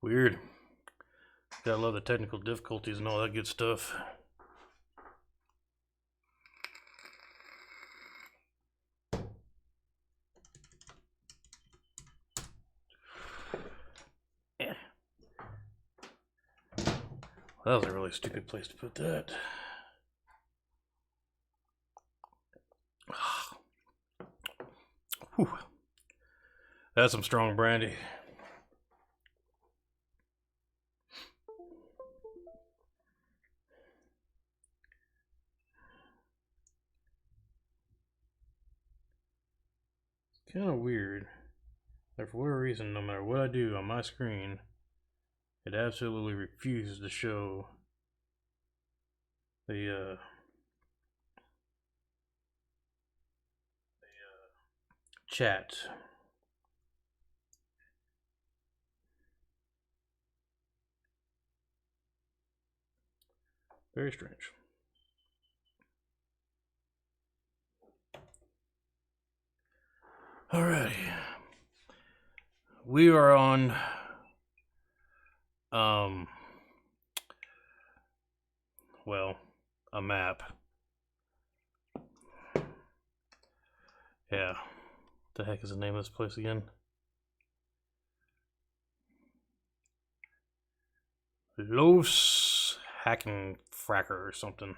Weird. Gotta love the technical difficulties and all that good stuff. Yeah. That was a really stupid place to put that. Whew. That's some strong brandy. It's kind of weird that for whatever reason, no matter what I do on my screen, it absolutely refuses to show the chat. Very strange. Alrighty. We are on well, a map. Yeah. What the heck is the name of this place again? Los Hacking Fracker or something.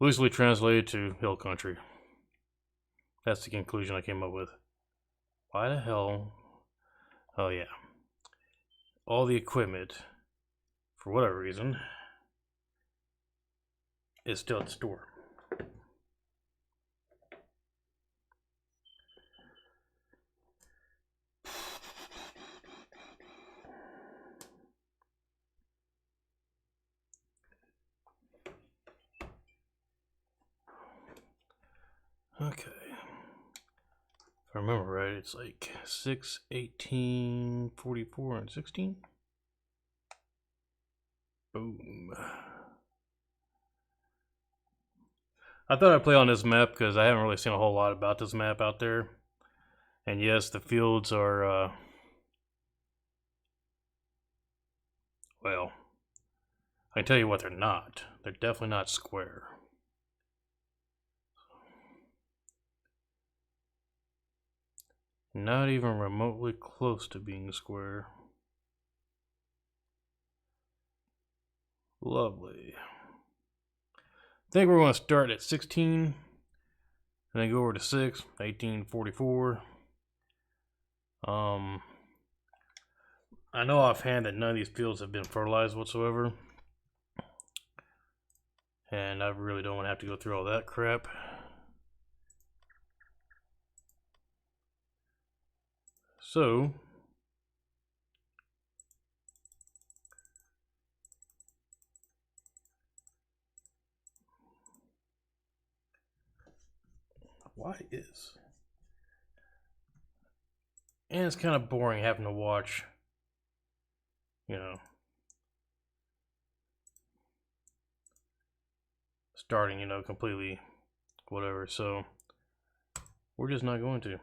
Loosely translated to Hill Country. That's the conclusion I came up with. Why the hell? Oh yeah. All the equipment, for whatever reason, is still at the store. Okay. If I remember right, it's like 6, 18, 44, and 16. Boom. I thought I'd play on this map because I haven't really seen a whole lot about this map out there. And yes, the fields are, well, I can tell you what they're not. They're definitely not square. Not even remotely close to being square. Lovely. I think we're going to start at 16 and then go over to 6, 18, 44. I know offhand that none of these fields have been fertilized whatsoever. And I really don't want to have to go through all that crap. So, why is? And it's kind of boring having to watch, you know, starting, you know, completely whatever. So, we're just not going to.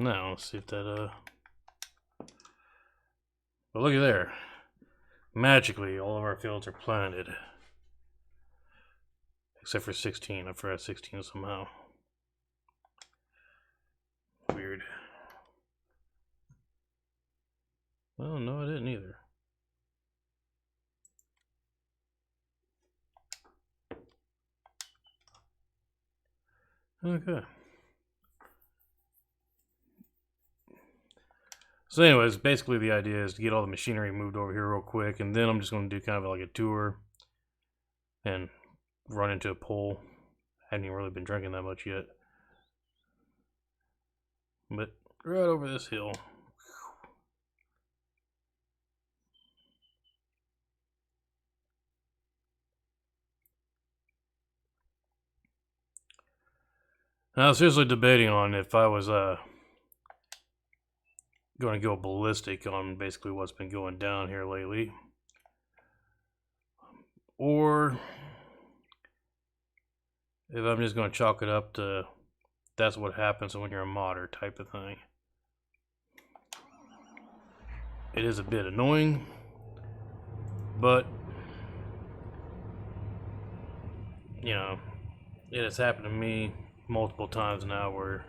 Now, let's see if that, but look at there. Magically, all of our fields are planted. Except for 16. I forgot 16 somehow. Weird. Well, no, I didn't either. Okay. So anyways, basically the idea is to get all the machinery moved over here real quick, and then I'm just going to do kind of like a tour and run into a pole. I haven't even really been drinking that much yet. But right over this hill. And I was seriously debating on if I was going to go ballistic on basically what's been going down here lately, or if I'm just going to chalk it up to that's what happens when you're a modder type of thing. It is a bit annoying, but you know, it has happened to me multiple times now where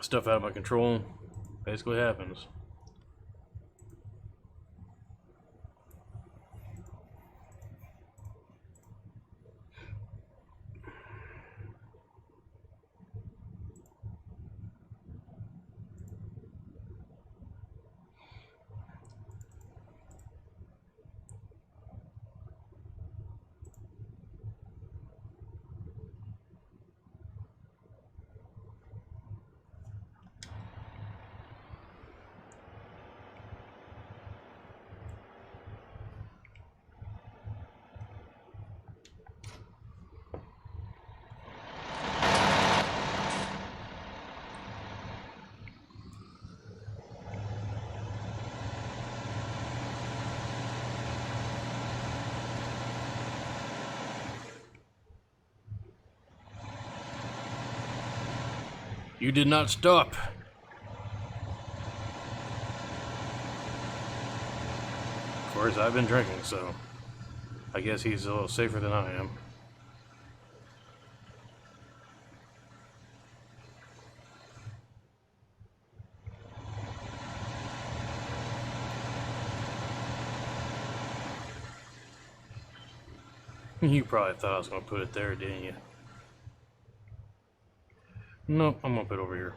stuff out of my control basically happens. You did not stop. Of course, I've been drinking, so I guess he's a little safer than I am. You probably thought I was going to put it there, didn't you? Nope, I'm going to put it over here.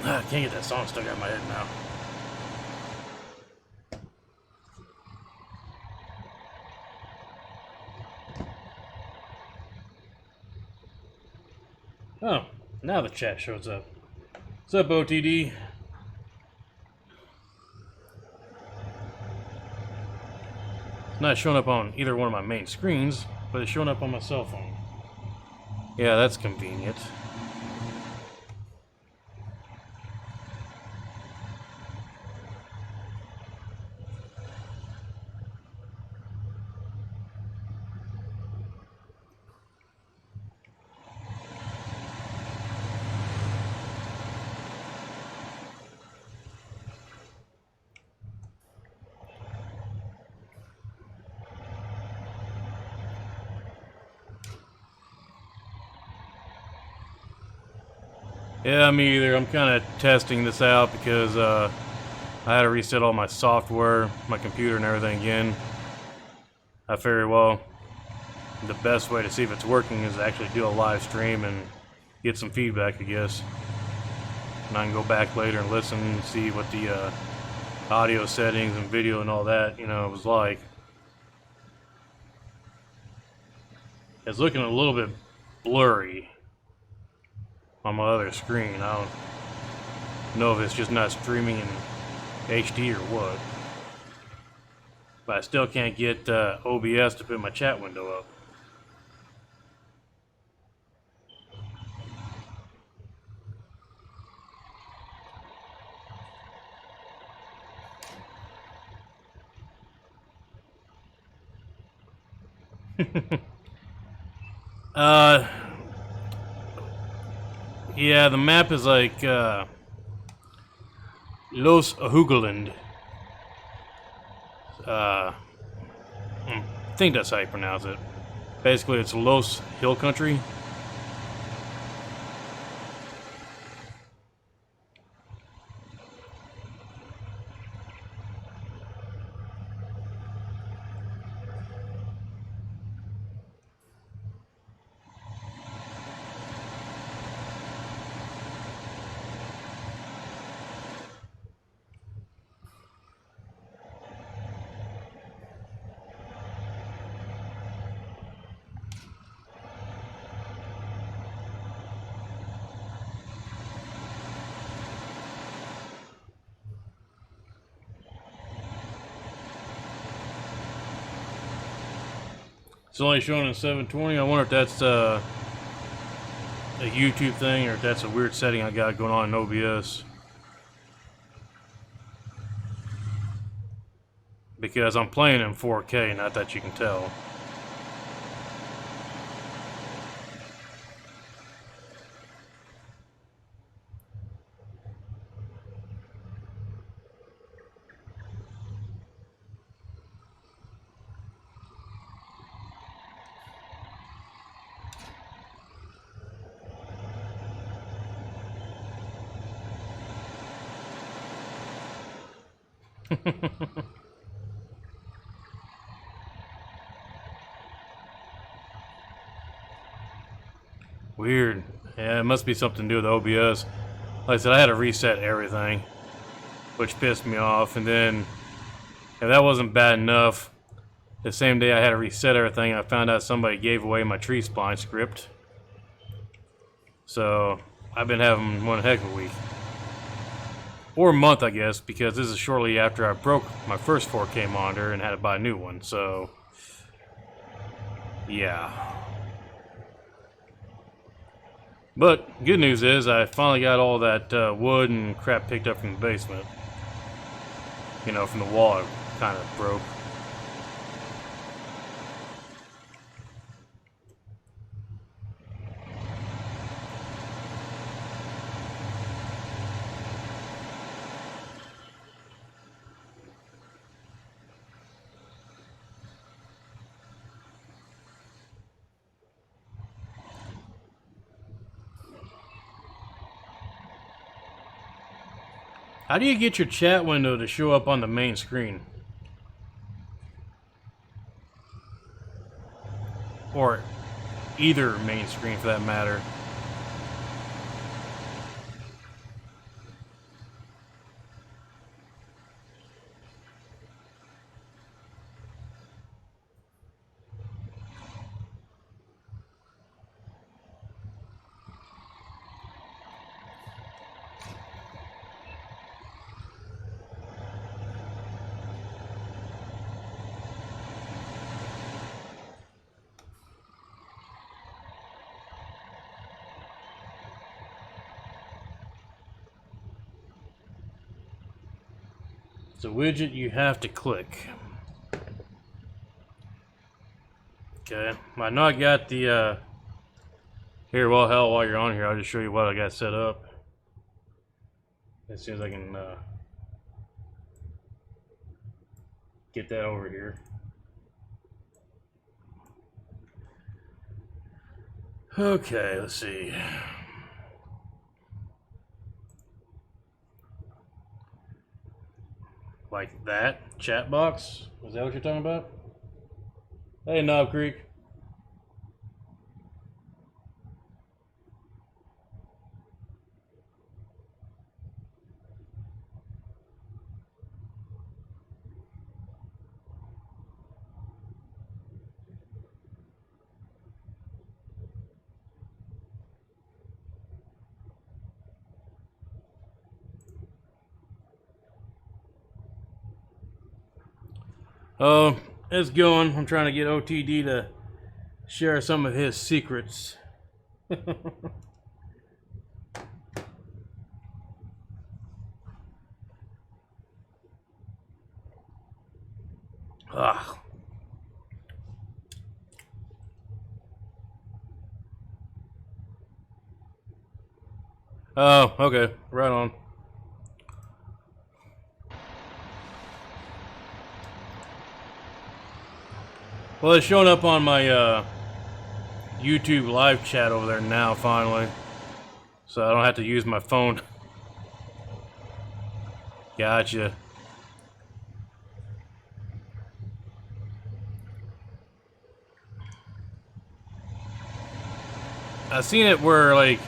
I can't get that song stuck out of my head now. Oh, now the chat shows up. What's up, OTD? It's not showing up on either one of my main screens, but it's showing up on my cell phone. Yeah, that's convenient. Yeah, me either. I'm kind of testing this out because I had to reset all my software, my computer and everything again. I figured, well, the best way to see if it's working is to actually do a live stream and get some feedback, I guess. And I can go back later and listen and see what the audio settings and video and all that, was like. It's looking a little bit blurry on my other screen. I don't know if it's just not streaming in HD or what. But I still can't get OBS to put my chat window up. Yeah, the map is like Los Ahugeland. I think that's how you pronounce it. Basically, it's Los Hill Country. It's only showing in 720. I wonder if that's a YouTube thing or if that's a weird setting I got going on in OBS. Because I'm playing in 4K, not that you can tell. Weird. Yeah, it must be something to do with OBS. Like I said, I had to reset everything, which pissed me off. And then, if that wasn't bad enough, the same day I had to reset everything, I found out somebody gave away my tree spline script. So, I've been having one heck of a week. Or a month, I guess, because this is shortly after I broke my first 4K monitor and had to buy a new one. So, yeah. But, good news is, I finally got all that wood and crap picked up from the basement. You know, from the wall it kind of broke. How do you get your chat window to show up on the main screen? Or either main screen for that matter. It's a widget you have to click. Okay, I know I got the, here, well, hell, while you're on here, I'll just show you what I got set up. As soon as I can, get that over here. Okay, let's see. Like that chat box? Is that what you're talking about? Hey, Knob Creek. Oh, it's going. I'm trying to get OTD to share some of his secrets. Ah. Oh, okay. Right on. Well, it's showing up on my YouTube live chat over there now, finally. So I don't have to use my phone. Gotcha. I've seen it where, like,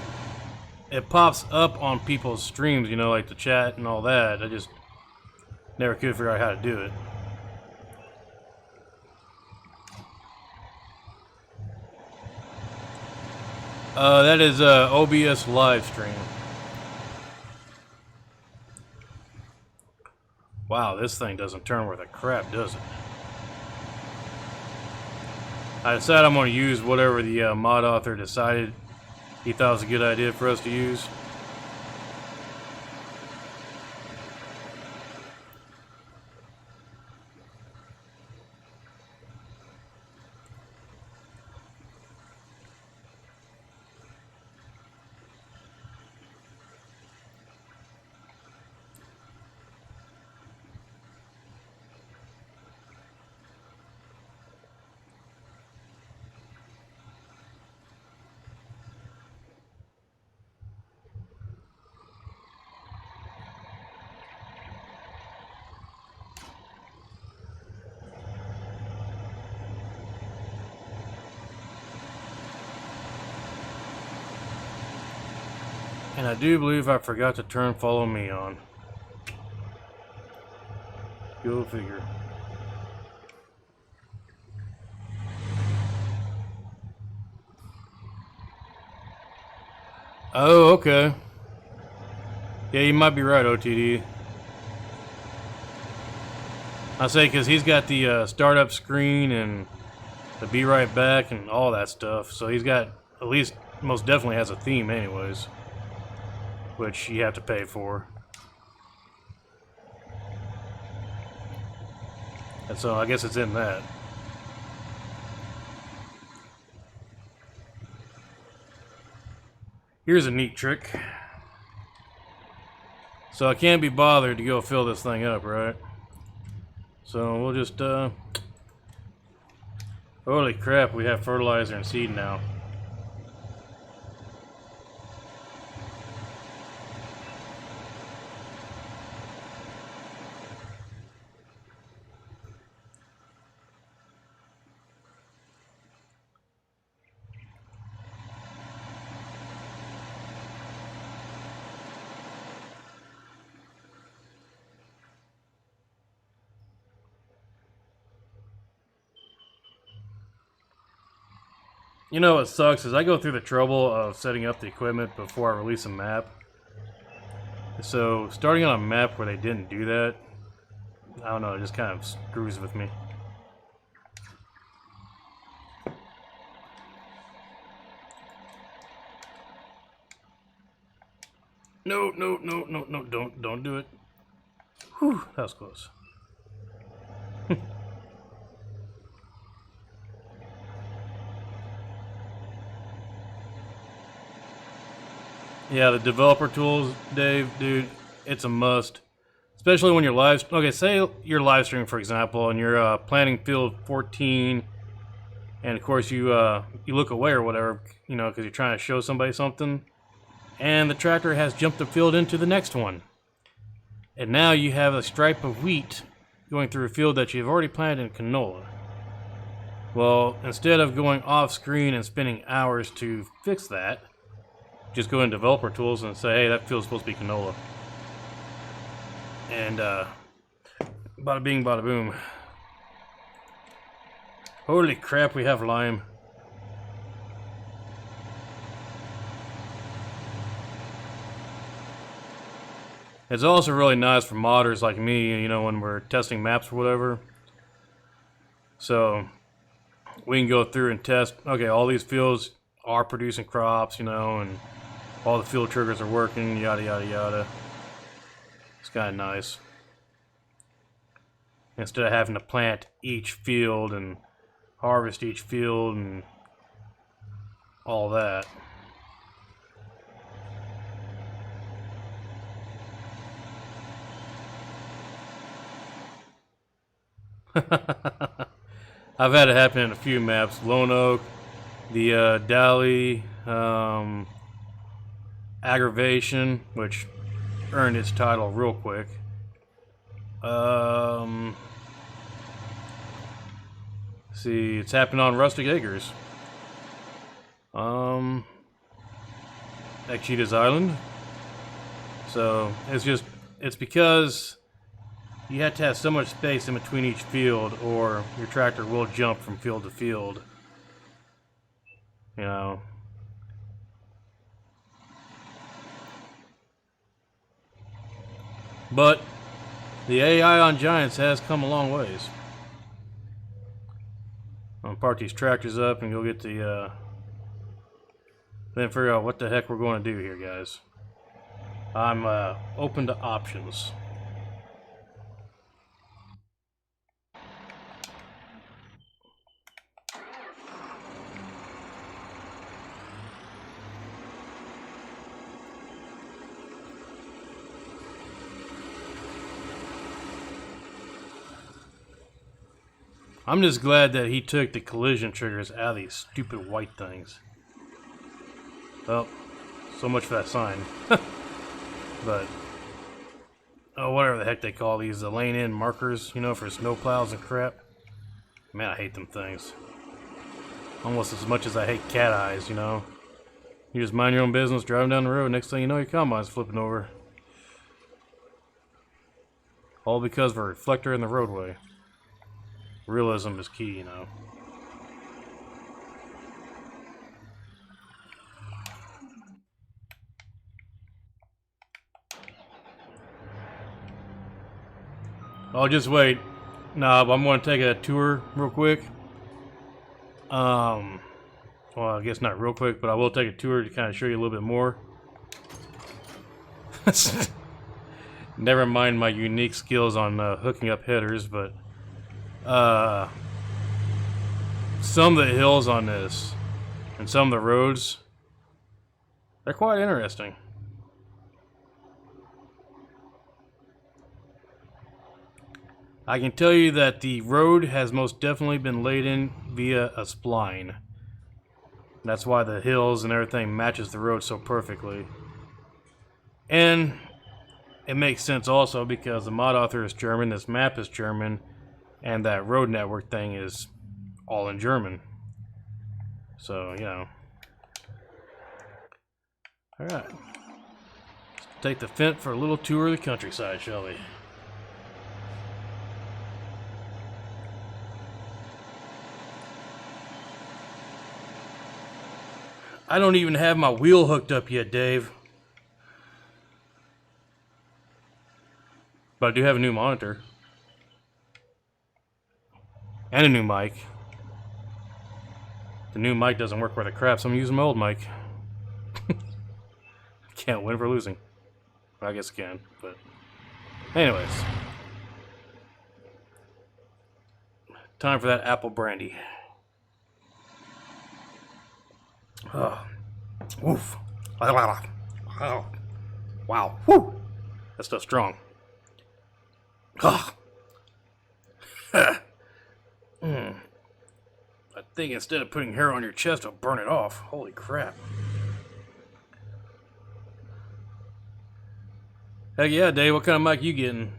it pops up on people's streams, you know, like the chat and all that. I just never could figure out how to do it. That is OBS live stream. Wow, this thing doesn't turn worth a crap, does it? I decided I'm going to use whatever the mod author decided he thought was a good idea for us to use. And I do believe I forgot to turn follow me on. Go figure. Oh, okay. Yeah, you might be right, OTD. I say because he's got the startup screen and the be right back and all that stuff. So he's got, at least, most definitely has a theme anyways, which you have to pay for. And so I guess it's in that. Here's a neat trick. So I can't be bothered to go fill this thing up, right? So we'll just, holy crap, we have fertilizer and seed now. You know what sucks is I go through the trouble of setting up the equipment before I release a map. So starting on a map where they didn't do that, I don't know, it just kind of screws with me. No, don't do it. Whew, that was close. Yeah, the developer tools, Dave, dude, it's a must. Especially when you're live. Okay, say you're live streaming, for example, and you're planting field 14, and of course you look away or whatever, you know, because you're trying to show somebody something, and the tractor has jumped the field into the next one, and now you have a stripe of wheat going through a field that you've already planted in canola. Well, instead of going off screen and spending hours to fix that, just go in developer tools and say, hey, that field's supposed to be canola. And bada bing, bada boom. Holy crap, we have lime. It's also really nice for modders like me, you know, when we're testing maps or whatever. So we can go through and test, okay, all these fields are producing crops, you know, and all the field triggers are working, yada yada yada. It's kind of nice. Instead of having to plant each field and harvest each field and all that. I've had it happen in a few maps. Lone Oak, the Dali, Aggravation, which earned its title real quick. See, it's happened on Rustic Acres. Akecheta's Island. So it's because you have to have so much space in between each field, or your tractor will jump from field to field. You know. But the AI on Giants has come a long ways. park these tractors up and go get the, then figure out what the heck we're going to do here, guys. I'm open to options. I'm just glad that he took the collision triggers out of these stupid white things. Well, so much for that sign. But, oh, whatever the heck they call these, the lane in markers, you know, for snowplows and crap. Man, I hate them things. Almost as much as I hate cat eyes, you know. You just mind your own business, driving down the road, next thing you know, your combine's flipping over. All because of a reflector in the roadway. Realism is key, you know. Oh, just wait. Nah, but I'm going to take a tour real quick. Well, I guess not real quick, but I will take a tour to kind of show you a little bit more. Never mind my unique skills on hooking up headers, but some of the hills on this and some of the roads, they're quite interesting. I can tell you that the road has most definitely been laid in via a spline. That's why the hills and everything matches the road so perfectly. And it makes sense also because the mod author is German, this map is German, and that road network thing is all in German. So, you know. Alright. Let's take the Fent for a little tour of the countryside, shall we? I don't even have my wheel hooked up yet, Dave. But I do have a new monitor. And a new mic. The new mic doesn't work worth a crap, so I'm using my old mic. Can't win for losing. Well, I guess I can, but... Anyways. Time for that apple brandy. Oh. Woof. Oh. Wow. Woo. That stuff's strong. Oh. I think instead of putting hair on your chest, I'll burn it off. Holy crap. Heck yeah, Dave. What kind of mic you getting?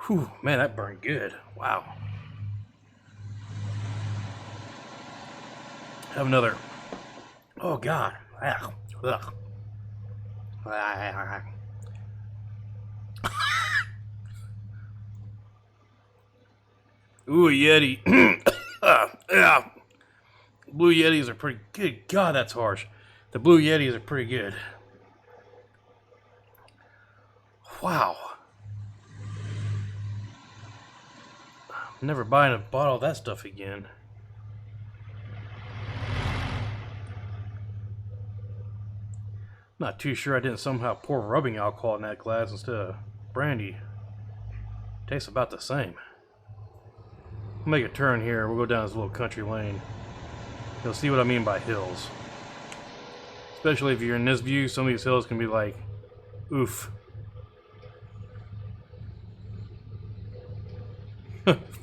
Whew, man, that burned good. Wow. Have another. Oh, God. Ugh. Ugh. Ooh, a Yeti. Blue Yetis are pretty good. God, that's harsh. The Blue Yetis are pretty good. Wow. I'm never buying a bottle of that stuff again. Not too sure I didn't somehow pour rubbing alcohol in that glass instead of brandy. Tastes about the same. We'll make a turn here. We'll go down this little country lane. You'll see what I mean by hills. Especially if you're in this view, some of these hills can be like, oof.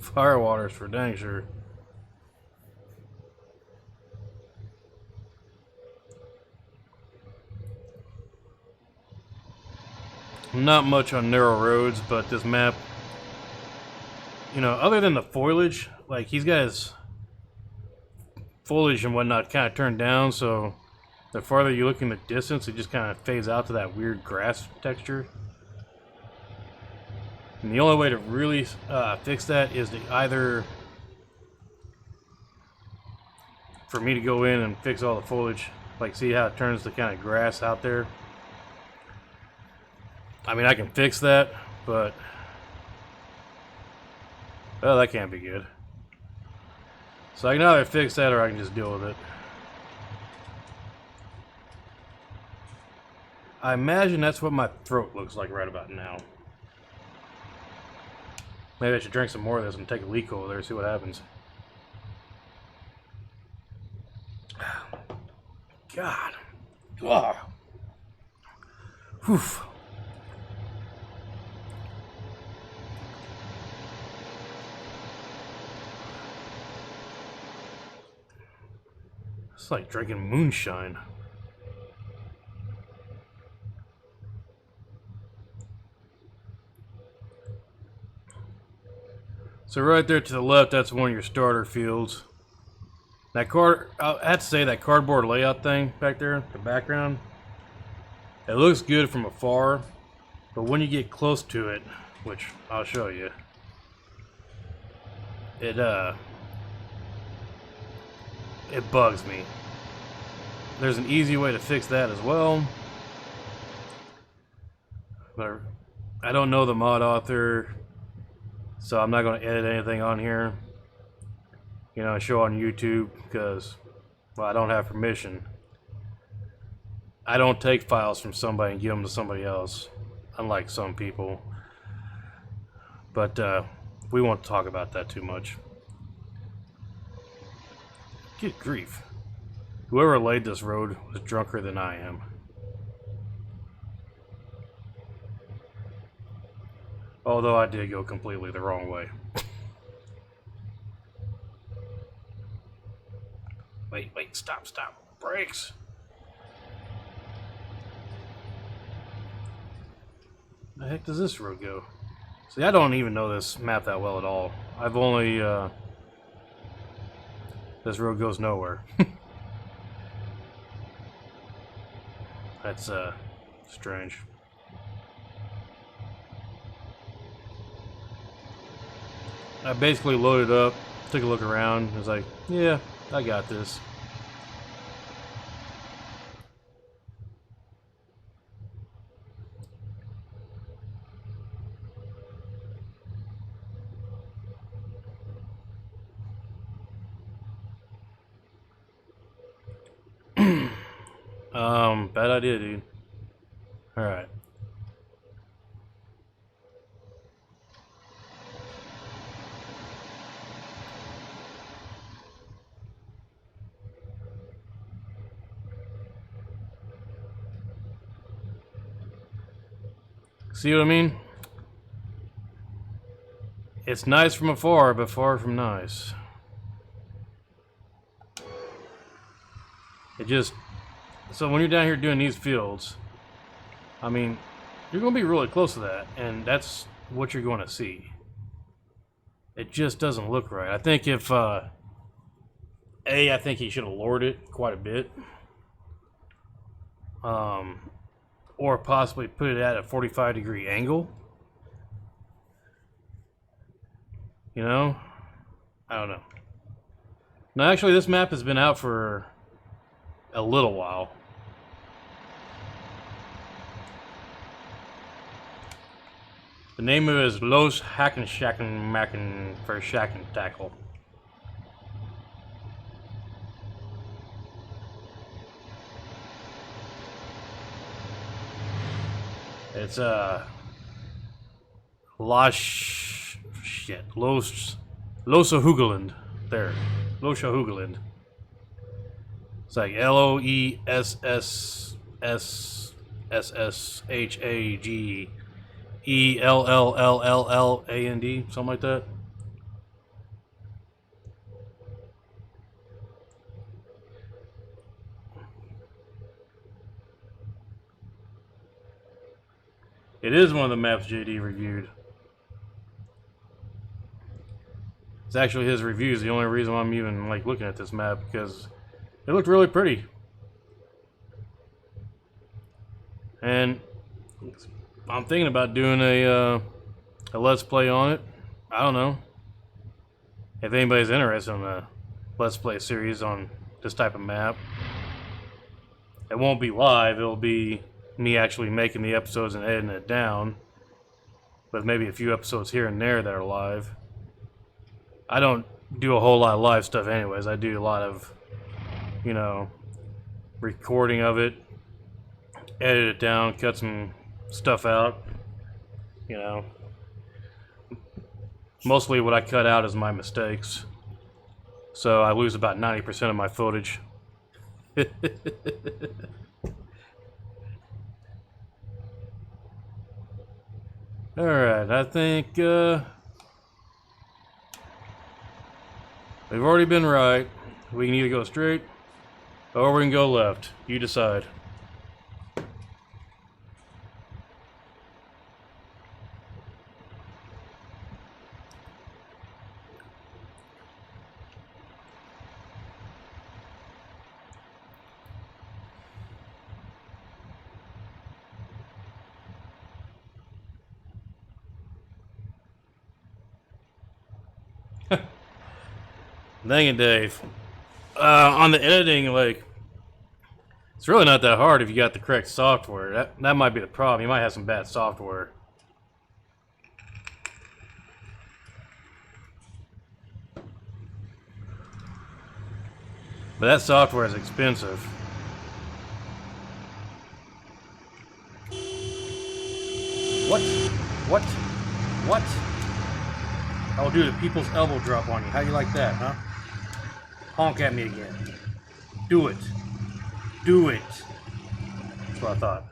Firewaters for dang sure. Not much on narrow roads, but this map, you know, other than the foliage, like he's got his foliage and whatnot kind of turned down, so the farther you look in the distance, it just kind of fades out to that weird grass texture. And the only way to really fix that is to either for me to go in and fix all the foliage, like see how it turns to kind of grass out there. I mean, I can fix that, but well, that can't be good. So I can either fix that or I can just deal with it. I imagine that's what my throat looks like right about now. Maybe I should drink some more of this and take a leak over there and see what happens. God. Ugh. Whew. It's like drinking moonshine. So right there to the left, that's one of your starter fields. That I have to say that cardboard layout thing back there, in the background, it looks good from afar, but when you get close to it, which I'll show you, it bugs me. There's an easy way to fix that as well, but I don't know the mod author, so I'm not going to edit anything on here, you know, show on YouTube, because, well, I don't have permission. I don't take files from somebody and give them to somebody else, unlike some people. But we won't talk about that too much. Good grief. Whoever laid this road was drunker than I am. Although I did go completely the wrong way. Wait, stop. Brakes. The heck does this road go? See, I don't even know this map that well at all. I've only, this road goes nowhere. That's, strange. I basically loaded up, took a look around, was like, yeah, I got this. Bad idea, dude. Alright. See what I mean? It's nice from afar, but far from nice. It just... So when you're down here doing these fields, I mean, you're going to be really close to that, and that's what you're going to see. It just doesn't look right. I think if, I think he should have lowered it quite a bit. Or possibly put it at a 45-degree angle. You know? I don't know. No, actually, this map has been out for a little while. The name of it is Los Hacken Shacken Macken for Shack and Tackle. It's Losahugeland. There. Losahugeland. It's like LOESSSHAGELLLLLAND, something like that. It is one of the maps JD reviewed. It's actually his reviews the only reason why I'm even like looking at this map, because it looked really pretty. And I'm thinking about doing a a Let's Play on it. I don't know. If anybody's interested in a Let's Play series on this type of map. It won't be live, it'll be me actually making the episodes and editing it down. With maybe a few episodes here and there that are live. I don't do a whole lot of live stuff anyways. I do a lot of, you know, recording of it, edit it down, cut some stuff out, you know. Mostly what I cut out is my mistakes. So I lose about 90% of my footage. Alright, I think we've already been right. We can either go straight or we can go left. You decide. Dang it, Dave. On the editing, like, it's really not that hard if you got the correct software. That might be the problem. You might have some bad software. But that software is expensive. What? What? What? I'll do the people's elbow drop on you. How you like that, huh? Honk at me again. Do it. Do it. That's what I thought.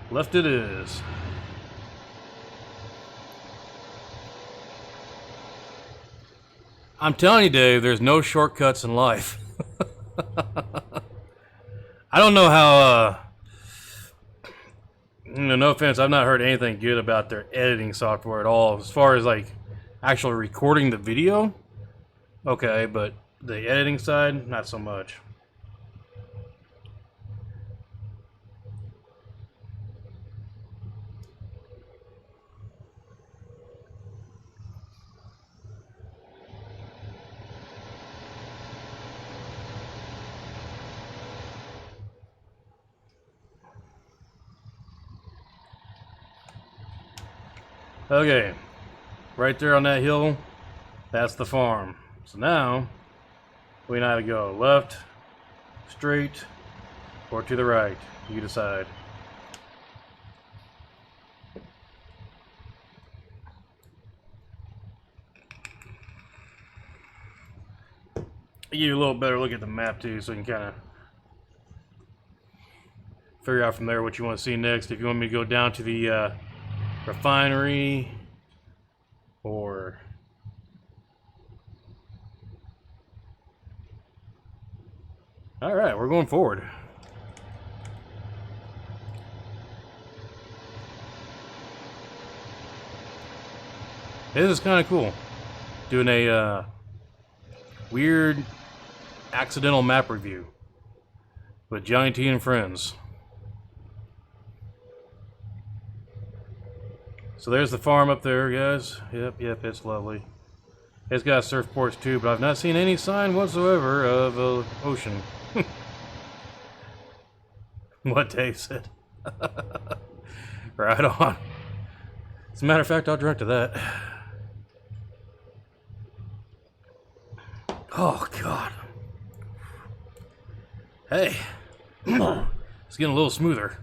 Left it is. I'm telling you, Dave, there's no shortcuts in life. I don't know how, no offense, I've not heard anything good about their editing software at all. As far as, like, actually recording the video, okay, but the editing side, not so much. Okay, right there on that hill, that's the farm. So now, we know how to go left, straight, or to the right. You decide. I'll give you a little better look at the map too, so you can kind of figure out from there what you want to see next. If you want me to go down to the refinery, or all right, we're going forward. This is kind of cool, doing a weird accidental map review with Johnny T and friends. So there's the farm up there, guys. Yep, it's lovely. It's got surfboards too, but I've not seen any sign whatsoever of an ocean. What Dave said. Right on. As a matter of fact, I'll drink to that. Oh, God. Hey. It's getting a little smoother.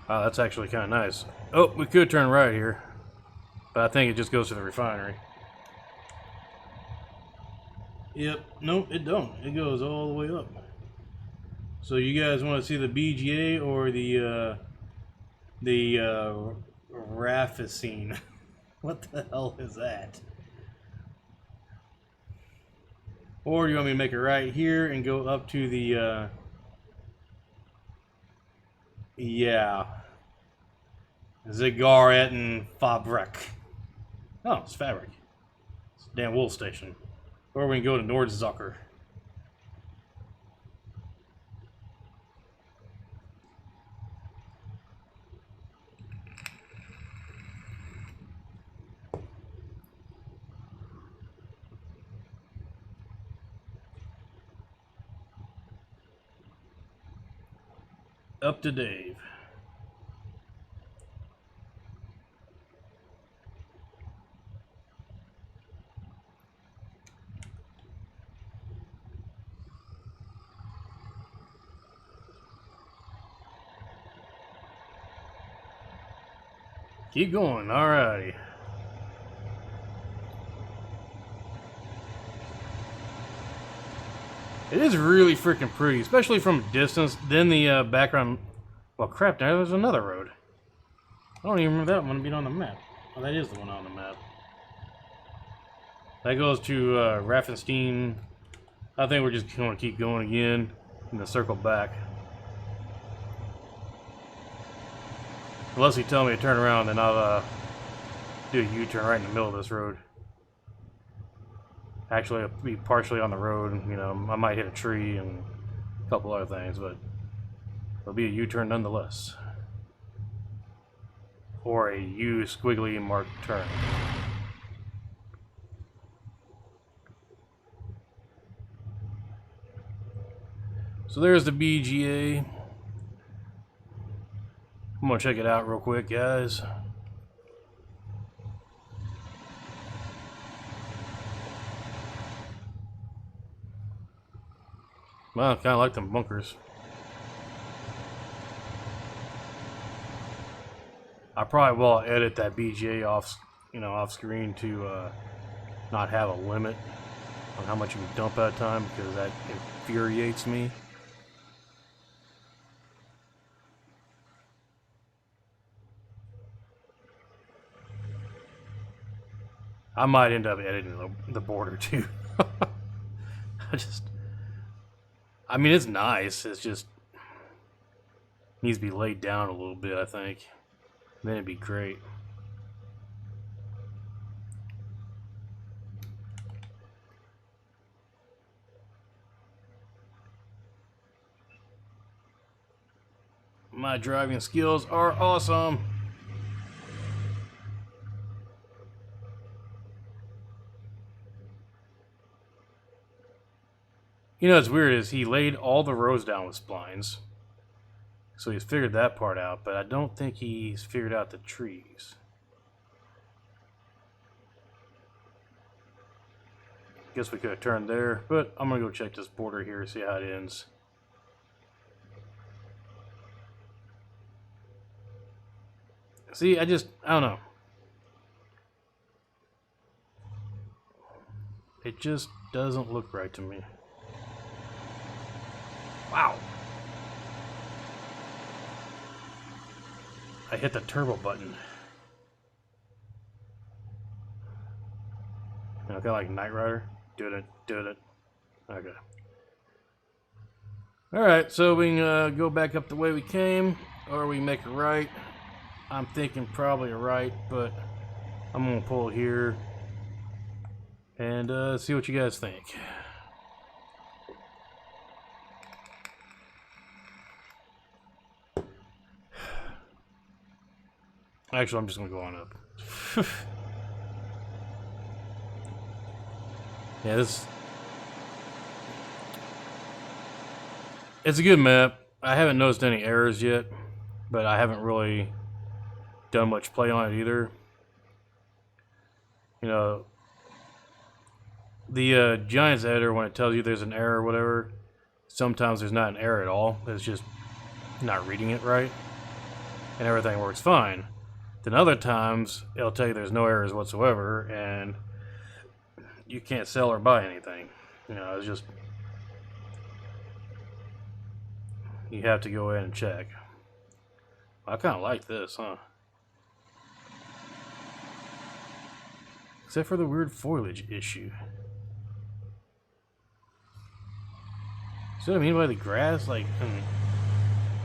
Wow, that's actually kind of nice. Oh, we could turn right here, but I think it just goes to the refinery. Yep, nope, it don't. It goes all the way up. So you guys want to see the BGA or the Rafficine? What the hell is that? Or you want me to make it right here and go up to the yeah. Zigaret and Fabric. Oh, it's Fabric. It's a damn wool station. Or we can go to Nordzucker. Up to Dave. Keep going, alrighty. It is really freaking pretty, especially from a distance. Then the background. Well, crap, now there's another road. I don't even remember that one being on the map. Oh, that is the one on the map. That goes to Raffenstein. I think we're just going to keep going again and then circle back. Unless you tell me to turn around, then I'll do a U-turn right in the middle of this road. Actually, I'll be partially on the road. You know, I might hit a tree and a couple other things, but it'll be a U-turn nonetheless. Or a U squiggly marked turn. So there's the BGA. I'm gonna check it out real quick, guys. Well, I kind of like them bunkers. I probably will edit that BGA off, off screen to not have a limit on how much you can dump at a time, because that infuriates me. I might end up editing the border too. I mean, it's nice. It's just needs to be laid down a little bit, I think. Then it'd be great. My driving skills are awesome. You know what's weird is he laid all the rows down with splines. So he's figured that part out, but I don't think he's figured out the trees. Guess we could have turned there, but I'm gonna go check this border here, see how it ends. See, I don't know. It just doesn't look right to me. Wow. I hit the turbo button. Okay, like Knight Rider. Do it. Okay. Alright, so we can go back up the way we came, or we can make a right. I'm thinking probably a right, but I'm going to pull here and see what you guys think. Actually, I'm just going to go on up. Yeah, it's a good map. I haven't noticed any errors yet, but I haven't really done much play on it either. You know, the Giants editor, when it tells you there's an error or whatever, sometimes there's not an error at all. It's just not reading it right, and everything works fine. Then other times, it'll tell you there's no errors whatsoever, and you can't sell or buy anything. You know, it's just, you have to go in and check. I kind of like this, huh? Except for the weird foliage issue. See what I mean by the grass? Like,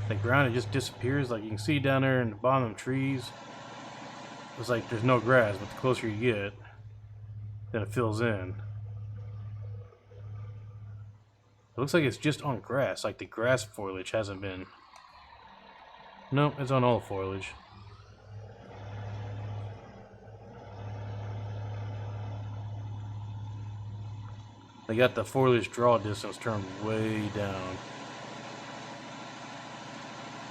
the ground, it just disappears. Like, you can see down there in the bottom of the trees. it's like there's no grass, but the closer you get, then it fills in. It looks like it's just on grass, like the grass foliage hasn't been... No, it's on all foliage. They got the foliage draw distance turned way down.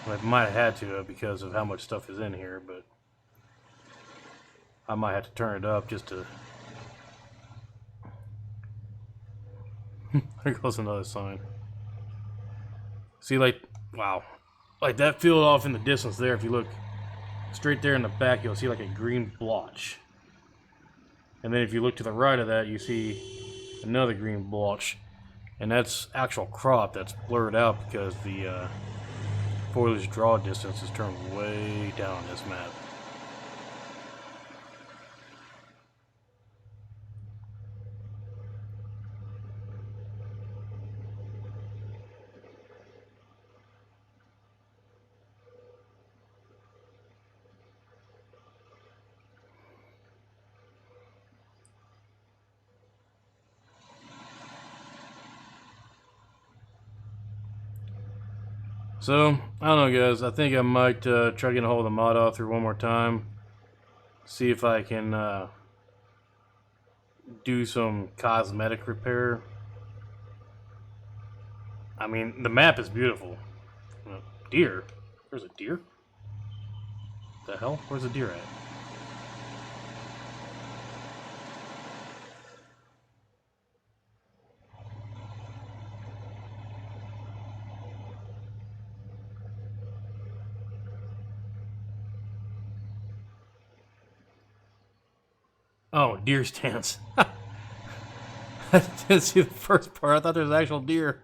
I might have had to because of how much stuff is in here, but I might have to turn it up just to... There goes another sign. See, like, wow. Like that field off in the distance there, if you look straight there in the back, you'll see like a green blotch. And then if you look to the right of that, you see another green blotch. And that's actual crop that's blurred out because the foliage draw distance is turned way down on this map. So, I don't know guys, I think I might try getting a hold of the mod author one more time. See if I can do some cosmetic repair. I mean, the map is beautiful. Deer? There's a deer? The hell? Where's the deer at? Oh, deer stands. I didn't see the first part. I thought there was actual deer.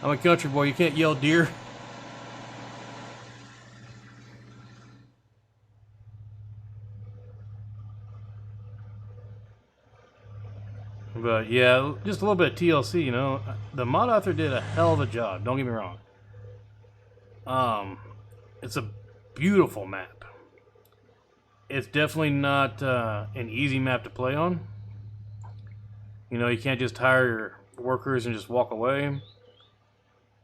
I'm a country boy. You can't yell deer. But yeah, just a little bit of TLC, you know. The mod author did a hell of a job. Don't get me wrong. It's a beautiful map. It's definitely not an easy map to play on. You know, you can't just hire your workers and just walk away.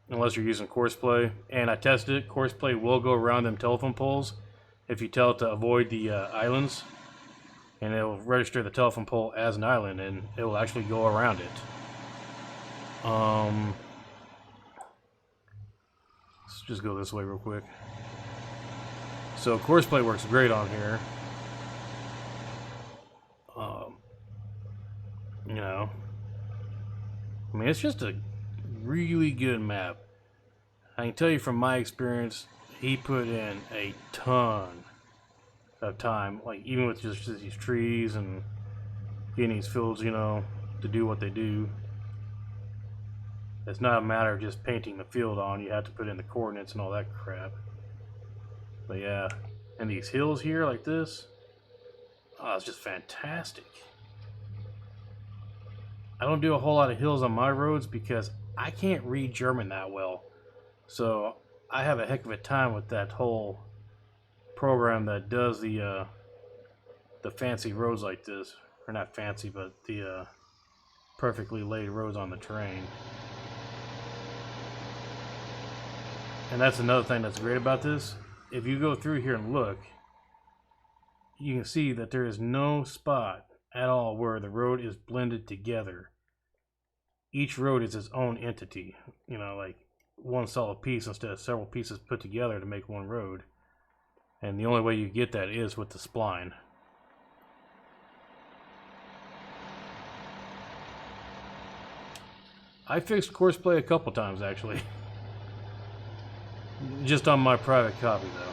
Unless you're using courseplay. And I tested it. Courseplay will go around them telephone poles if you tell it to avoid the islands. And it will register the telephone pole as an island, and it will actually go around it. Let's just go this way real quick. So courseplay works great on here. You know, I mean, it's just a really good map. I can tell you from my experience, he put in a ton of time, like even with just these trees and getting these fields, you know, to do what they do. It's not a matter of just painting the field on. You have to put in the coordinates and all that crap. But yeah, and these hills here like this, oh, it's just fantastic. I don't do a whole lot of hills on my roads because I can't read German that well. So I have a heck of a time with that whole program that does the fancy roads like this. Or not fancy, but the perfectly laid roads on the terrain. And that's another thing that's great about this. If you go through here and look, you can see that there is no spot at all where the road is blended together. Each road is its own entity, you know, like one solid piece instead of several pieces put together to make one road. And the only way you get that is with the spline. I fixed courseplay a couple times actually. Just on my private copy though.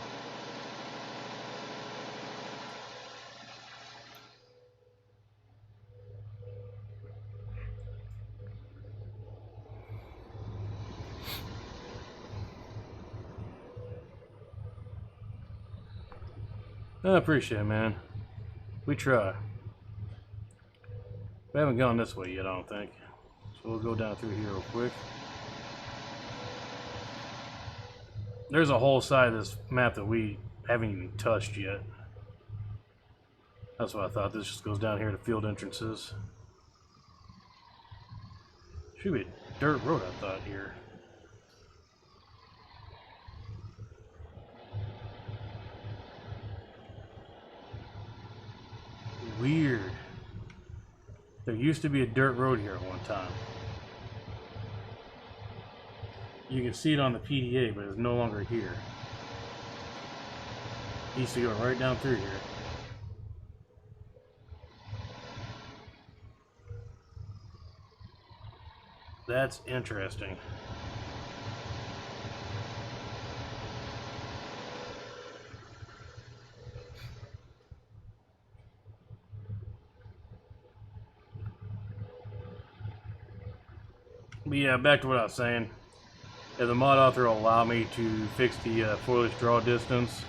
I appreciate it, man. We try. We haven't gone this way yet, I don't think. So we'll go down through here real quick. There's a whole side of this map that we haven't even touched yet. That's what I thought. This just goes down here to field entrances. Should be a dirt road, I thought, here. Weird. There used to be a dirt road here at one time. You can see it on the PDA, but it's no longer here. It used to go right down through here. That's interesting. But yeah, back to what I was saying. If the mod author will allow me to fix the foliage draw distance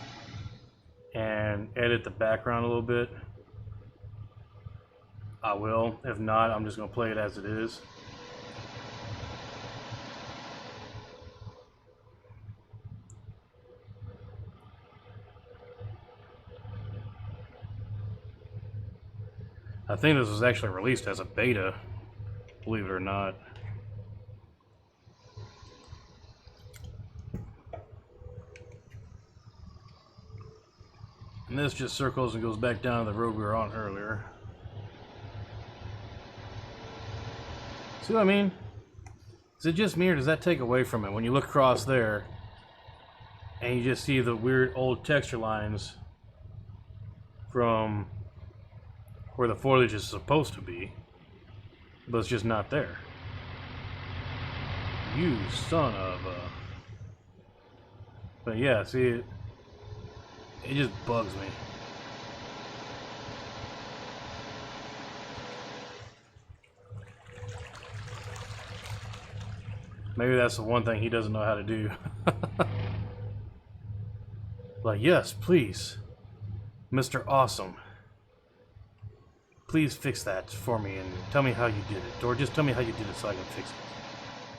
and edit the background a little bit, I will. If not, I'm just going to play it as it is. I think this was actually released as a beta, believe it or not. And this just circles and goes back down the road we were on earlier. See what I mean? Is it just me, or does that take away from it? When you look across there, and you just see the weird old texture lines from where the foliage is supposed to be, but it's just not there. You son of a... But yeah, see, it just bugs me. Maybe that's the one thing he doesn't know how to do. Like, yes, please, Mr. Awesome. Please fix that for me and tell me how you did it. Or just tell me how you did it so I can fix it.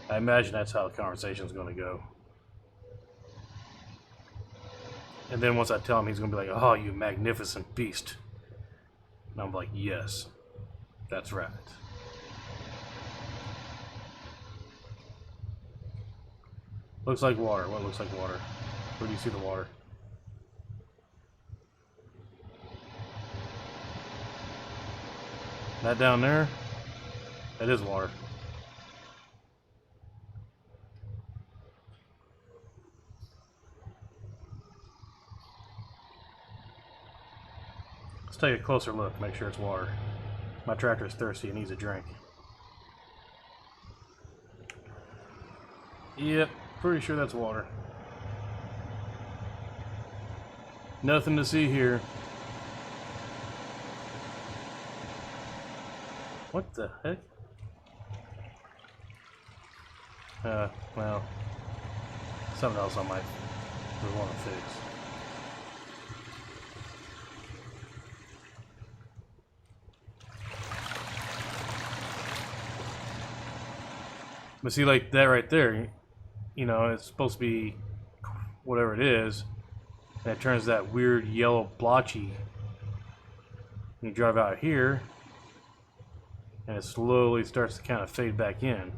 I imagine that's how the conversation's going to go. And then once I tell him, he's going to be like, oh, you magnificent beast. And I'm like, yes, that's right. Looks like water. What looks like water? Where do you see the water? That down there? That is water. Let's take a closer look, make sure it's water. My tractor is thirsty and needs a drink. Yep, pretty sure that's water. Nothing to see here. What the heck? Well, something else I might want to fix. But see, like that right there, you know, it's supposed to be whatever it is, and it turns that weird yellow blotchy. You drive out here, and it slowly starts to kind of fade back in.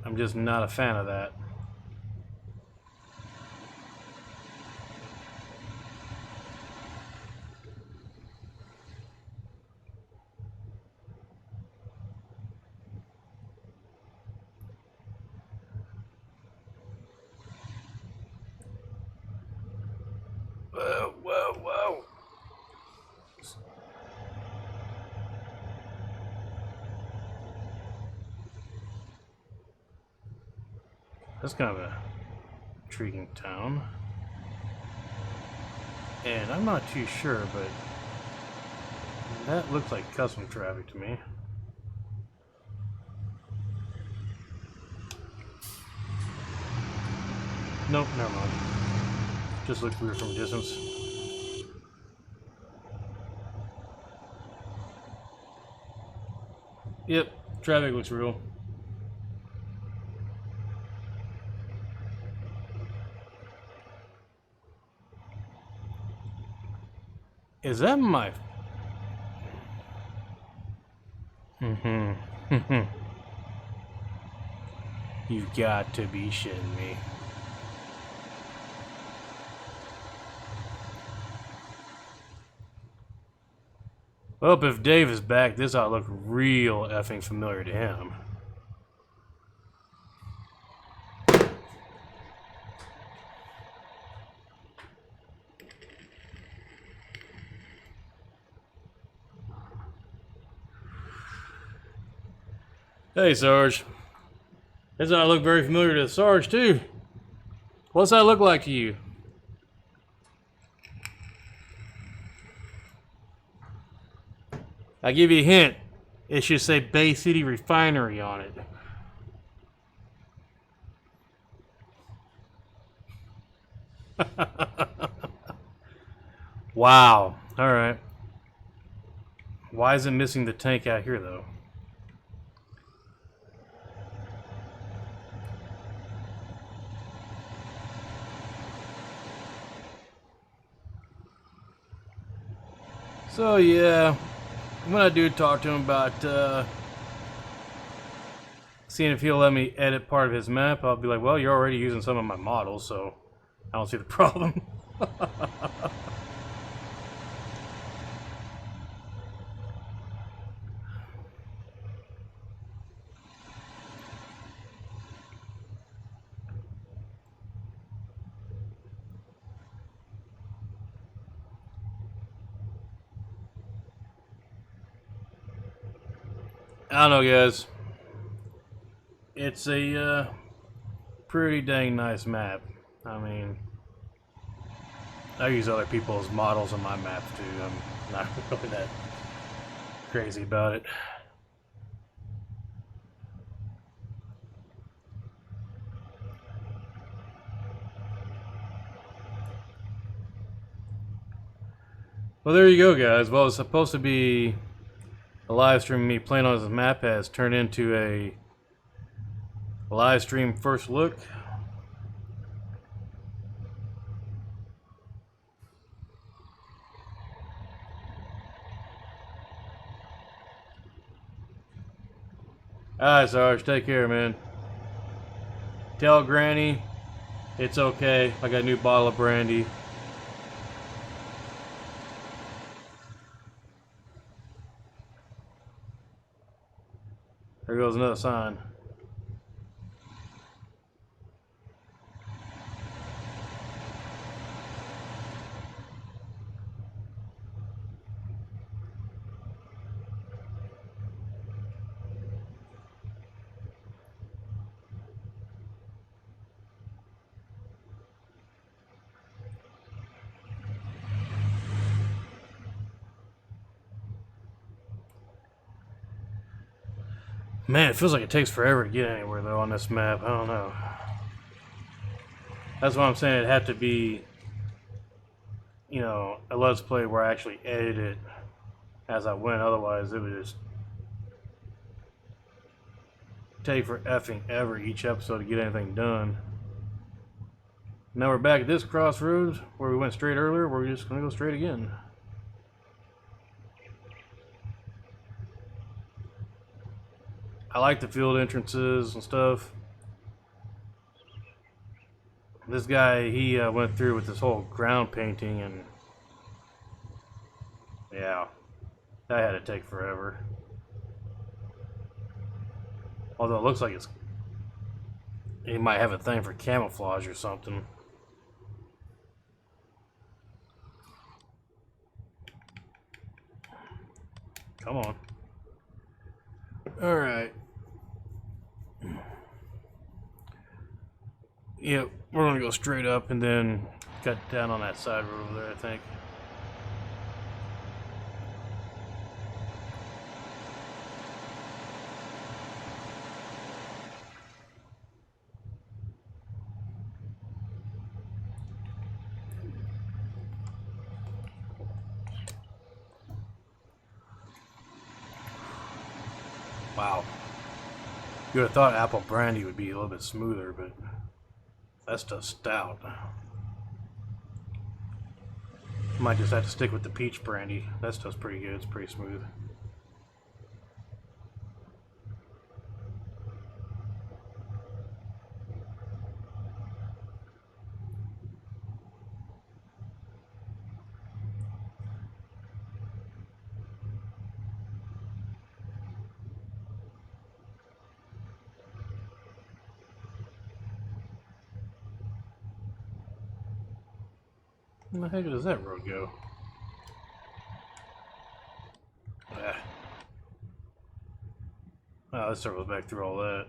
I'm just not a fan of that. Whoa, whoa, whoa. That's kind of a intriguing town. And I'm not too sure, but that looks like custom traffic to me. Nope, never mind. Just looked weird from a distance. Yep, traffic looks real. Is that my... You've got to be shitting me. Well, if Dave is back, this ought to look real effing familiar to him. Hey, Sarge. This ought to look very familiar to Sarge, too. What's that look like to you? I'll give you a hint. It should say Bay City Refinery on it. Wow. Alright. Why is it missing the tank out here, though? So, yeah. When I do talk to him about seeing if he'll let me edit part of his map, I'll be like, well, you're already using some of my models, so I don't see the problem. I don't know, guys. It's a pretty dang nice map. I mean, I use other people's models on my map too. I'm not really that crazy about it. Well, there you go, guys. Well, it's supposed to be a live stream of me playing on this map has turned into a live stream first look. Alright, Sarge, take care, man. Tell Granny it's okay. I got a new bottle of brandy. There goes another sign. Man, it feels like it takes forever to get anywhere, though, on this map. I don't know. That's why I'm saying it'd have to be, you know, a Let's Play where I actually edit it as I went. Otherwise, it would just take for effing ever each episode to get anything done. Now we're back at this crossroads where we went straight earlier. We're just going to go straight again. I like the field entrances and stuff. This guy, he went through with this whole ground painting, and yeah, that had to take forever. Although it looks like he might have a thing for camouflage or something. Come on. Alright. Yep, we're gonna go straight up and then cut down on that side road over there, I think. Wow. You would have thought apple brandy would be a little bit smoother, but that's just stout. Might just have to stick with the peach brandy. That stuff's pretty good. It's pretty smooth. Where the heck does that road go? Ah. Oh, this circles back through all that.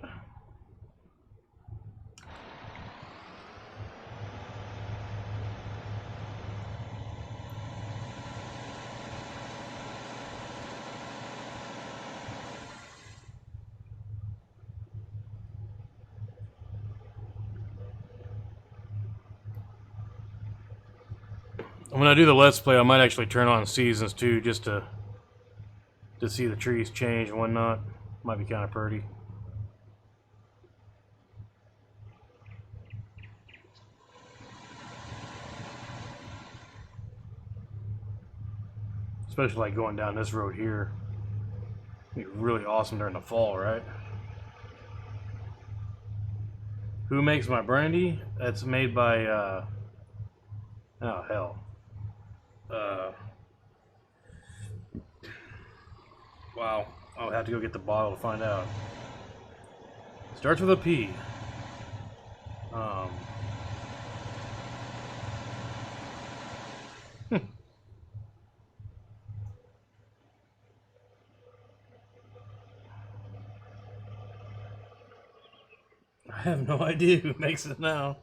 When I do the Let's Play, I might actually turn on seasons too, just to see the trees change and whatnot. Might be kind of pretty. Especially like going down this road here. It'd be really awesome during the fall, right? Who makes my brandy? That's made by, oh hell. Wow. I'll have to go get the bottle to find out. Starts with a P. I have no idea who makes it now.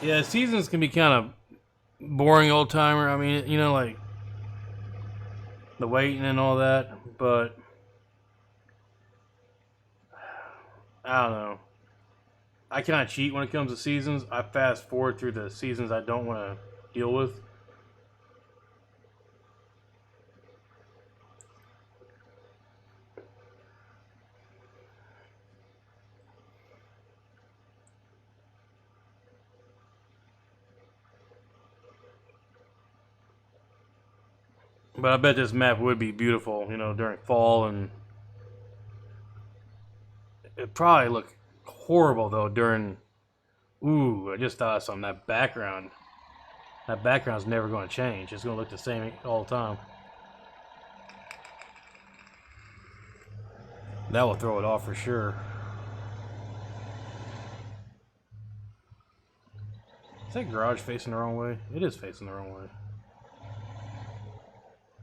Yeah, seasons can be kind of boring, old timer. I mean, you know, like the waiting and all that, but I don't know. I kind of cheat when it comes to seasons. I fast forward through the seasons I don't want to deal with. But I bet this map would be beautiful, you know, during fall, and it'd probably look horrible though during. Ooh, I just thought of something. That background. That background's never going to change. It's going to look the same all the time. That will throw it off for sure. Is that garage facing the wrong way? It is facing the wrong way.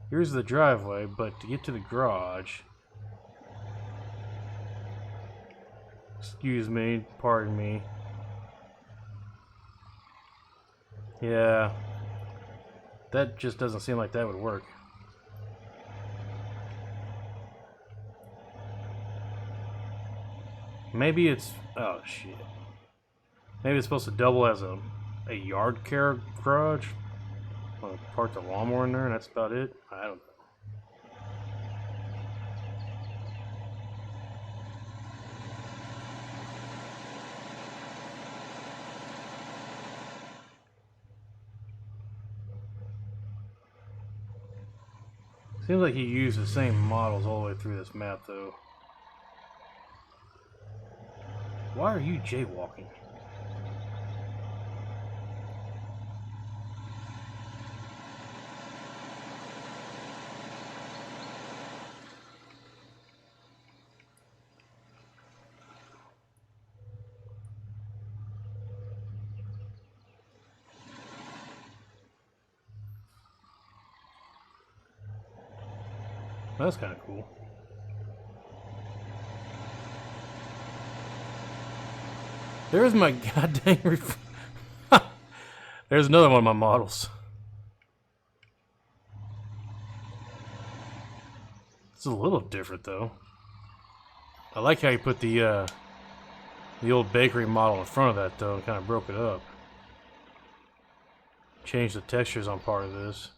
Here's the driveway, but to get to the garage... Excuse me, pardon me. Yeah. That just doesn't seem like that would work. Maybe it's... Oh, shit. Maybe it's supposed to double as a yard care garage? I'll park the lawnmower in there and that's about it? I don't know. Seems like he used the same models all the way through this map, though. Why are you jaywalking? That's kind of cool. There's my goddamn There's another one of my models. It's a little different though. I like how you put the old bakery model in front of that though and kind of broke it up. Changed the textures on part of this.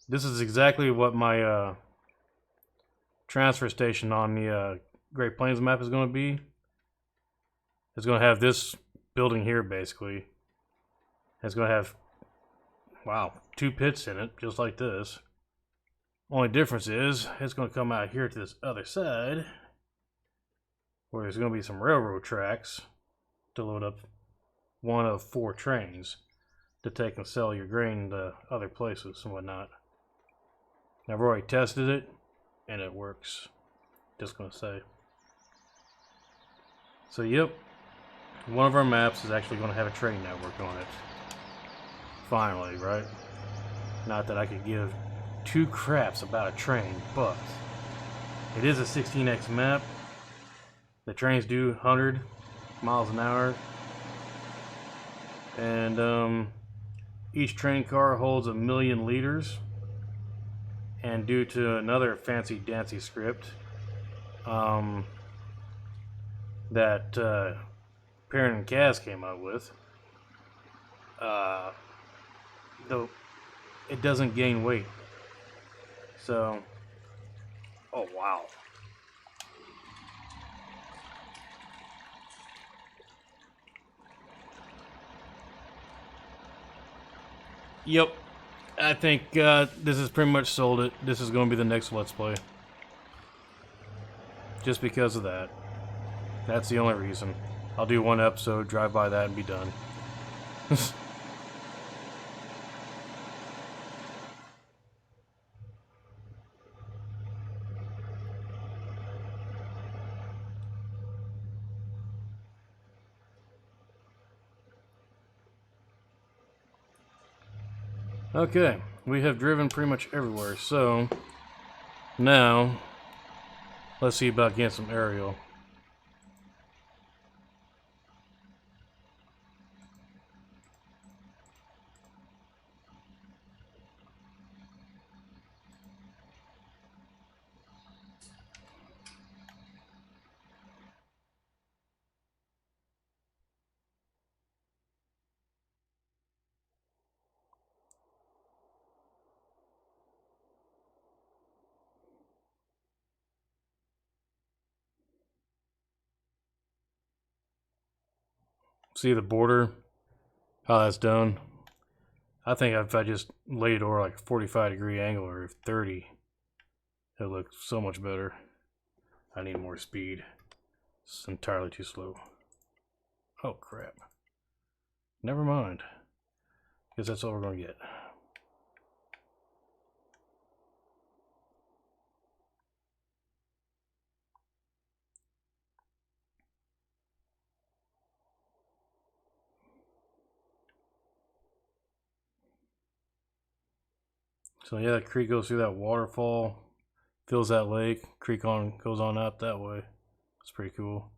This is exactly what my transfer station on the Great Plains map is going to be. It's going to have this building here, basically. It's going to have, wow, 2 pits in it, just like this. Only difference is, it's going to come out here to this other side, where there's going to be some railroad tracks to load up one of 4 trains to take and sell your grain to other places and whatnot. I've already tested it, and it works. Just going to say. So, yep. One of our maps is actually going to have a train network on it. Finally, right? Not that I could give 2 craps about a train, but it is a 16x map. The trains do 100 miles an hour. And each train car holds 1,000,000 liters. And due to another fancy dancy script that Parent and Kaz came up with, though it doesn't gain weight. So, oh wow. Yep, I think this has pretty much sold it. This is going to be the next Let's Play. Just because of that. That's the only reason. I'll do 1 episode, drive by that, and be done. Okay, we have driven pretty much everywhere, so now let's see about getting some aerial. See the border, how that's done. I think if I just laid it over like a 45-degree angle or 30, it looks so much better. I need more speed. It's entirely too slow. Oh crap. Never mind. Guess that's all we're going to get. So yeah, the creek goes through that waterfall, fills that lake, creek goes on out that way. It's pretty cool.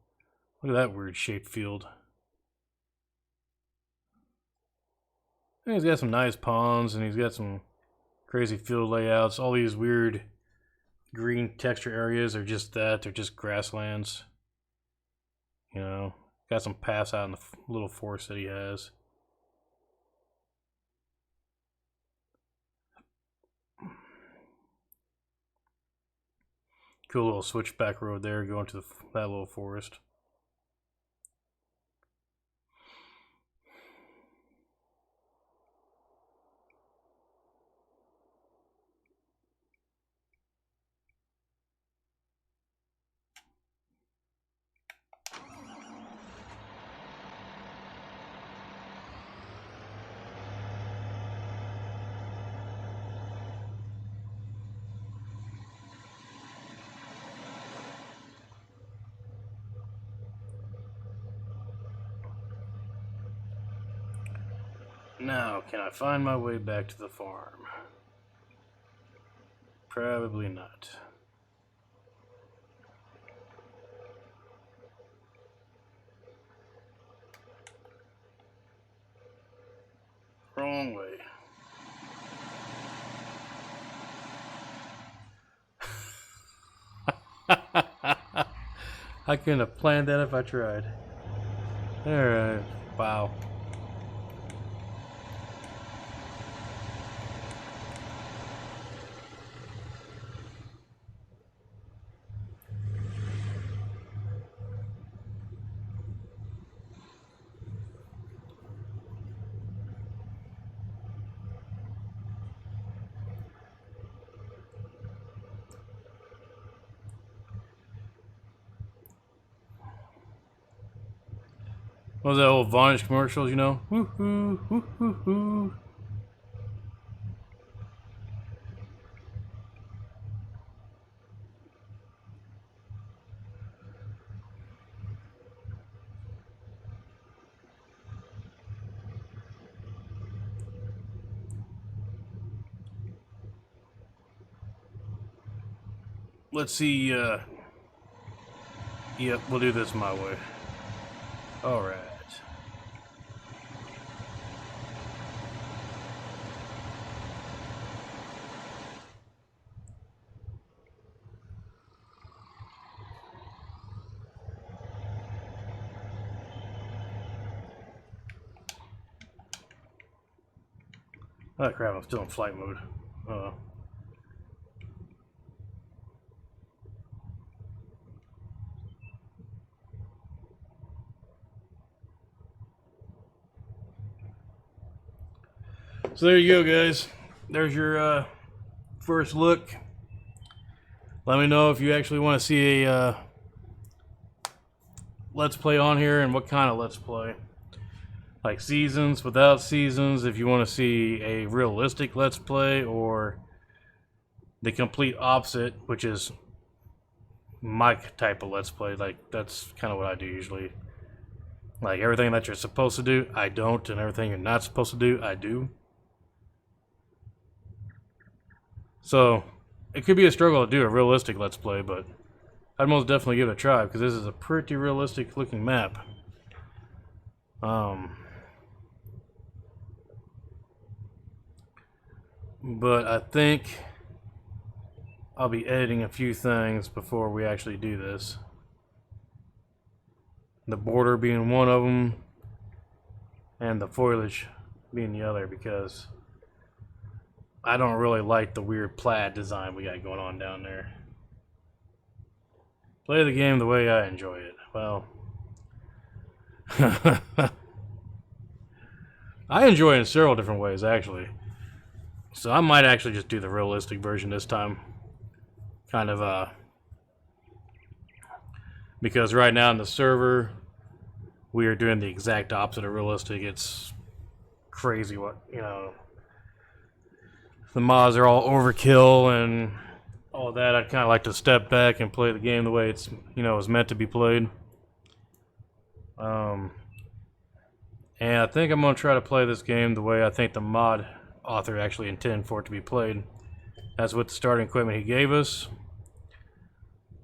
Look at that weird shaped field. And he's got some nice ponds, and he's got some crazy field layouts. All these weird green texture areas are just that. They're just grasslands. You know, got some paths out in the little forest that he has. Cool little switchback road there going to that little forest. Now, can I find my way back to the farm? Probably not. Wrong way. I couldn't have planned that if I tried. Alright, wow. What was that old Vonage commercials, you know? Woo-hoo, woo-hoo-hoo. Let's see, yep, we'll do this my way. Alright. Oh crap, I'm still in flight mode. So there you go, guys. There's your first look. Let me know if you actually want to see a Let's Play on here and what kind of Let's Play. Like seasons, without seasons, if you want to see a realistic Let's Play, or the complete opposite, which is my type of Let's Play. Like, that's kind of what I do usually. Like, everything that you're supposed to do, I don't, and everything you're not supposed to do, I do. So, it could be a struggle to do a realistic Let's Play, but I'd most definitely give it a try, because this is a pretty realistic looking map. But I think I'll be editing a few things before we actually do this. The border being one of them, and the foliage being the other, because I don't really like the weird plaid design we got going on down there. Play the game the way I enjoy it. Well, I enjoy it in several different ways, actually. So I might actually just do the realistic version this time. Kind of, because right now in the server, we are doing the exact opposite of realistic. It's crazy what, you know, the mods are all overkill and all that. I'd kind of like to step back and play the game the way it's, you know, is meant to be played. And I think I'm going to try to play this game the way I think the mod author actually intended for it to be played. That's with the starting equipment he gave us.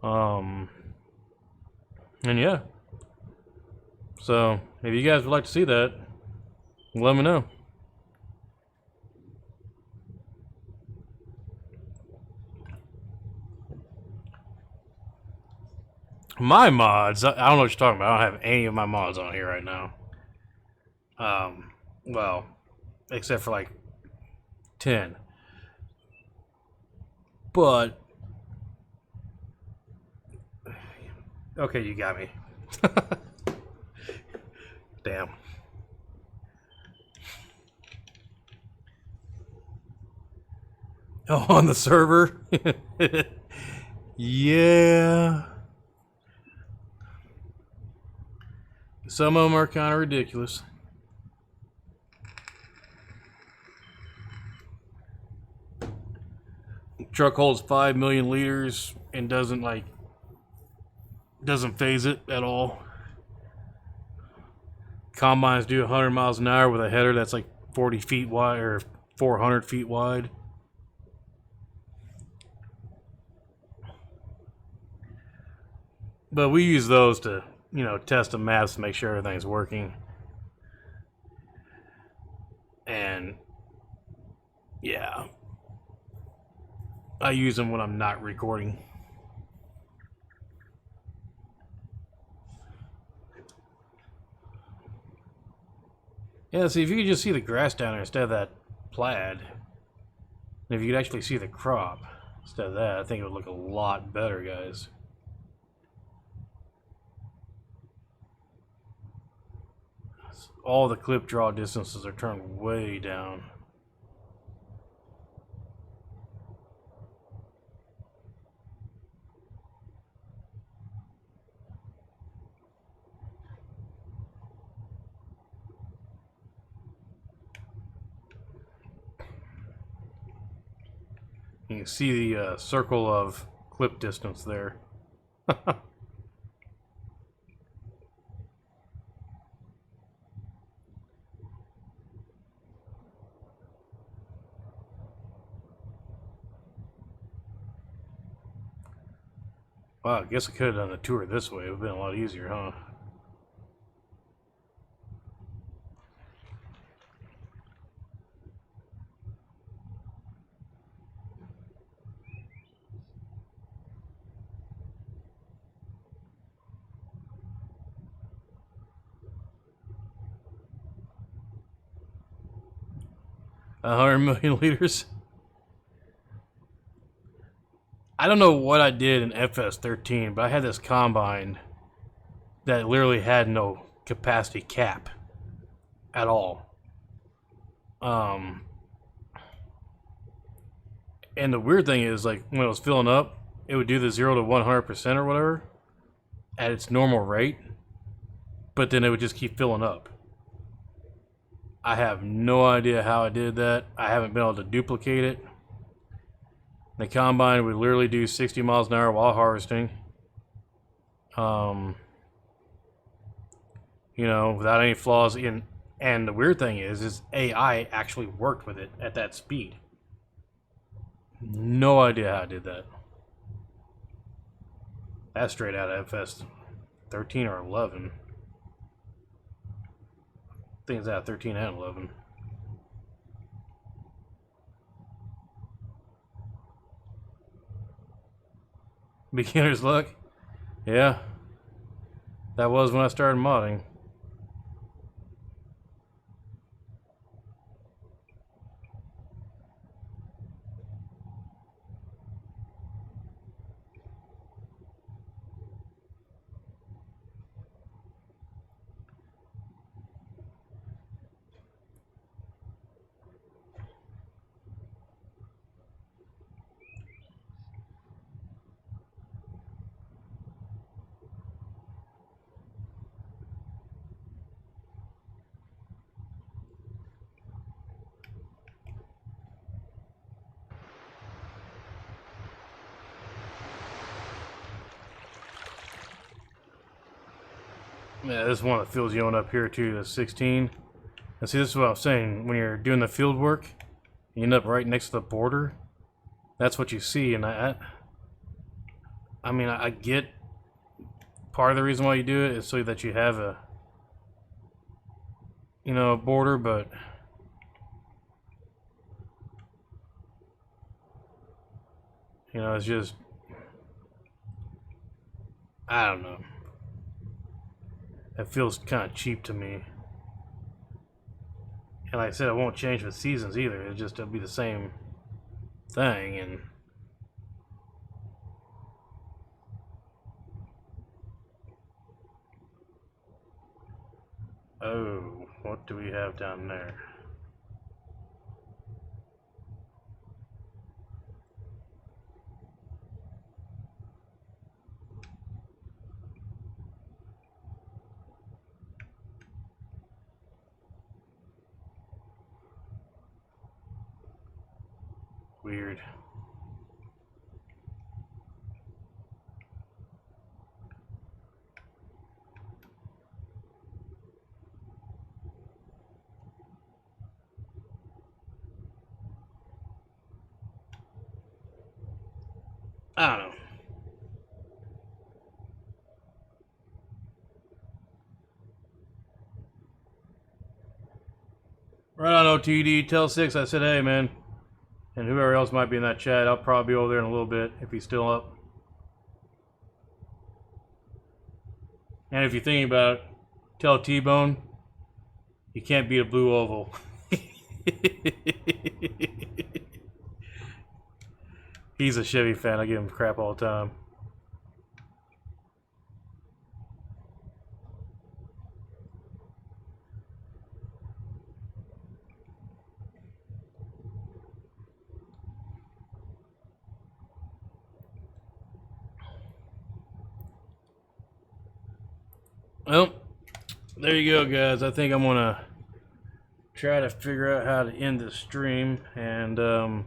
And yeah. So, if you guys would like to see that, let me know. My mods, I don't know what you're talking about. I don't have any of my mods on here right now. Well, except for like 10. But, okay, you got me. Damn. Oh, on the server? Yeah. Some of them are kind of ridiculous. Truck holds 5 million liters and doesn't phase it at all. Combines do 100 miles an hour with a header that's like 40 feet wide or 400 feet wide. But we use those to, you know, test the maps to make sure everything's working. And yeah, I use them when I'm not recording. Yeah, see, if you could just see the grass down there instead of that plaid, and if you could actually see the crop instead of that, I think it would look a lot better, guys. All the clip draw distances are turned way down. You can see the circle of clip distance there. Wow, I guess I could have done the tour this way. It would have been a lot easier, huh? $100 million liters. I don't know what I did in FS13, but I had this combine that literally had no capacity cap at all. And the weird thing is, like, when it was filling up, it would do the 0 to 100% or whatever at its normal rate, but then it would just keep filling up. I have no idea how I did that. I haven't been able to duplicate it. The combine would literally do 60 miles an hour while harvesting. You know, without any flaws in. And the weird thing is AI actually worked with it at that speed. No idea how I did that. That's straight out of FS 13 or 11. I think it's out of 13 and 11. Beginner's luck? Yeah. That was when I started modding. Yeah, this is one that fills you on up here too, the 16. And see, this is what I'm saying. When you're doing the field work, you end up right next to the border. That's what you see, and I mean, I get part of the reason why you do it is so that you have a, you know, a border, but you know, it's just, I don't know. It feels kind of cheap to me. And like I said, it won't change with seasons either. It'll be the same thing. And oh, what do we have down there? Weird. I don't know. Right on OTD, tell 6 I said hey, man. And whoever else might be in that chat, I'll probably be over there in a little bit if he's still up. And if you're thinking about it, tell T-Bone, you can't beat a blue oval. He's a Chevy fan. I give him crap all the time. Well, there you go, guys. I think I'm gonna try to figure out how to end this stream, and I'm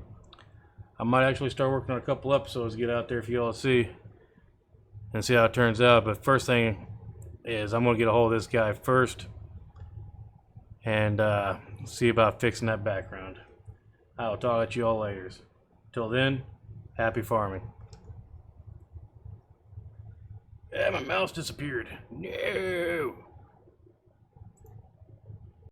I might actually start working on a couple episodes to get out there for y'all to see and see how it turns out. But first thing is I'm gonna get a hold of this guy first and see about fixing that background. I'll talk at you all later. Till then, happy farming. Yeah, my mouse disappeared. No.